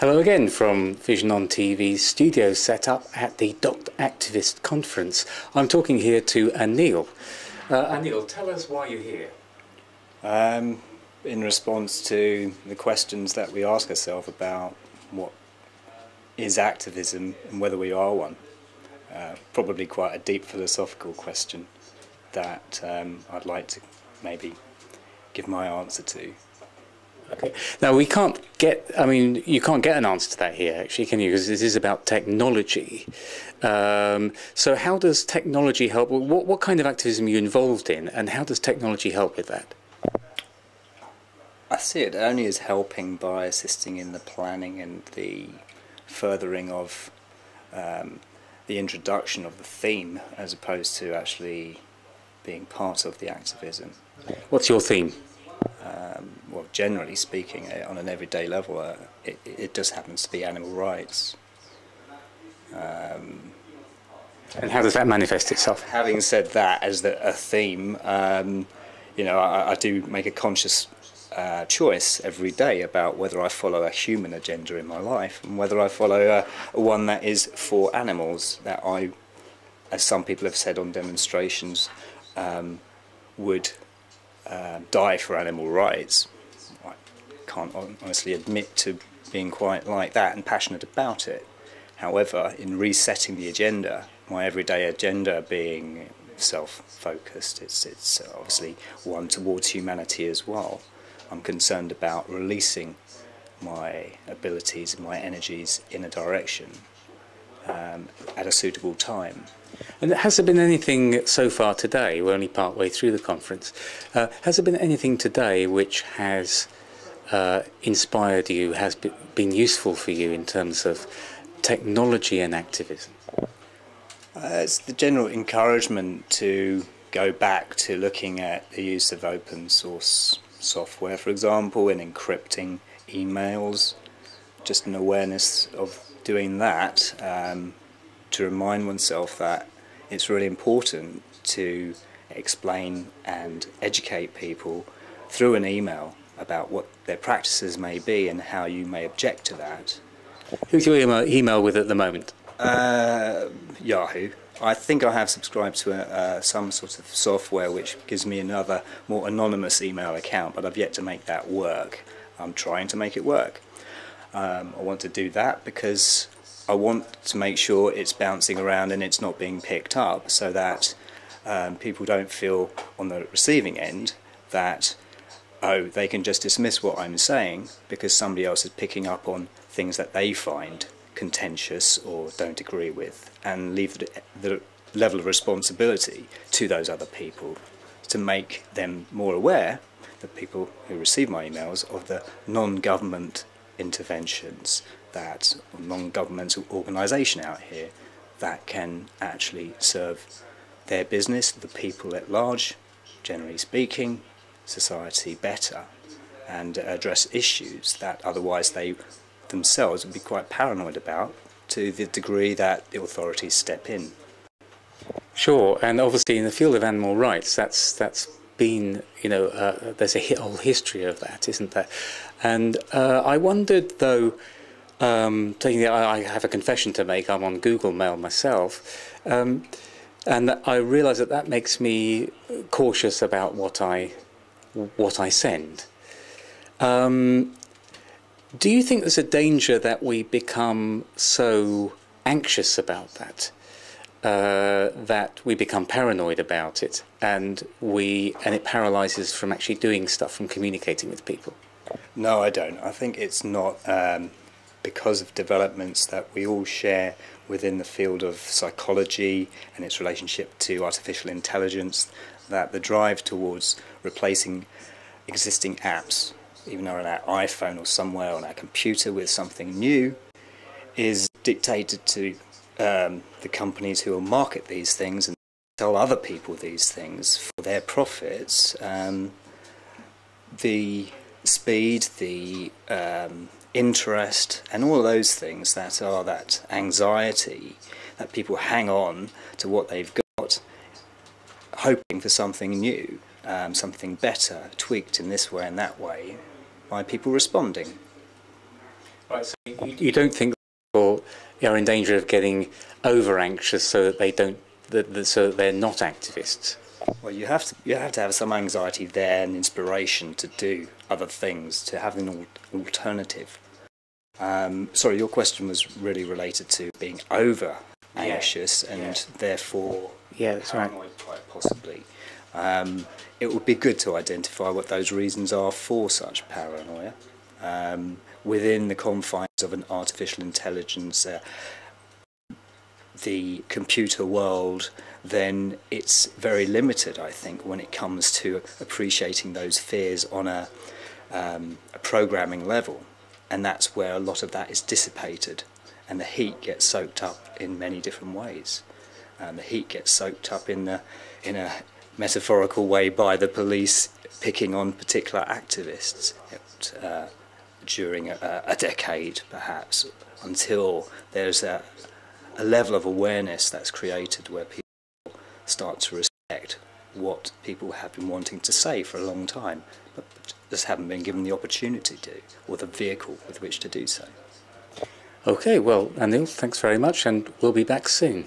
Hello again from Vision on TV's studio set up at the Dr. Activist Conference. I'm talking here to Anil. Anil, tell us why you're here. In response to the questions that we ask ourselves about what is activism and whether we are one. Probably quite a deep philosophical question that I'd like to maybe give my answer to. Okay. Now you can't get an answer to that here, actually, can you? Because this is about technology. So how does technology help? What kind of activism are you involved in, and how does technology help with that? I see it only as helping by assisting in the planning and the furthering of the introduction of the theme, as opposed to actually being part of the activism. What's your theme? Well, generally speaking, on an everyday level, it just happens to be animal rights. And how does that manifest itself? Having said that, as a theme, I do make a conscious choice every day about whether I follow a human agenda in my life and whether I follow one that is for animals, that I, as some people have said on demonstrations, would die for animal rights. I can't honestly admit to being quite like that and passionate about it. However, in resetting the agenda, my everyday agenda being self-focused, it's obviously one towards humanity as well. I'm concerned about releasing my abilities and my energies in a direction at a suitable time. And has there been anything so far today, we're only part way through the conference, has there been anything today which has inspired you, has been useful for you in terms of technology and activism? It's the general encouragement to go back to looking at the use of open source software, for example, in encrypting emails, just an awareness of doing that, to remind oneself that it's really important to explain and educate people through an email about what their practices may be and how you may object to that. Who's your email with at the moment? Yahoo. I think I have subscribed to some sort of software which gives me another, more anonymous email account, but I've yet to make that work. I'm trying to make it work. I want to do that because I want to make sure it's bouncing around and it's not being picked up, so that people don't feel on the receiving end that, oh, they can just dismiss what I'm saying because somebody else is picking up on things that they find contentious or don't agree with, and leave the level of responsibility to those other people to make them more aware, the people who receive my emails, of the non-government interventions, that non-governmental organisation out here that can actually serve their business, the people at large, generally speaking, society better, and address issues that otherwise they themselves would be quite paranoid about, to the degree that the authorities step in. Sure, and obviously in the field of animal rights, that's been, there's a whole history of that, isn't there? And I wondered, though, I have a confession to make. I'm on Google Mail myself, and I realise that makes me cautious about what I send. Do you think there's a danger that we become so anxious about that, that we become paranoid about it, and it paralyses from actually doing stuff, from communicating with people? No, I don't. I think it's not because of developments that we all share within the field of psychology and its relationship to artificial intelligence, that the drive towards replacing existing apps, even on our iPhone or somewhere on our computer, with something new, is dictated to the companies who will market these things and tell other people these things for their profits. The speed, the interest, and all of those things that are that anxiety that people hang on to what they've got, hoping for something new, something better, tweaked in this way and that way, by people responding. Right, so you don't think people are in danger of getting over anxious so that they don't, so that they're not activists? Well, you have to have some anxiety there and inspiration to do other things, to have an alternative. Sorry, your question was really related to being over anxious and therefore that's right. paranoid, quite possibly. It would be good to identify what those reasons are for such paranoia. Within the confines of an artificial intelligence, the computer world, then it's very limited, I think, when it comes to appreciating those fears on a programming level. And that's where a lot of that is dissipated, and the heat gets soaked up in many different ways. The heat gets soaked up in a metaphorical way by the police picking on particular activists during a decade, perhaps, until there's a level of awareness that's created where people start to respect what people have been wanting to say for a long time, but just haven't been given the opportunity to, or the vehicle with which to do so. Okay, well, Anil, thanks very much, and we'll be back soon.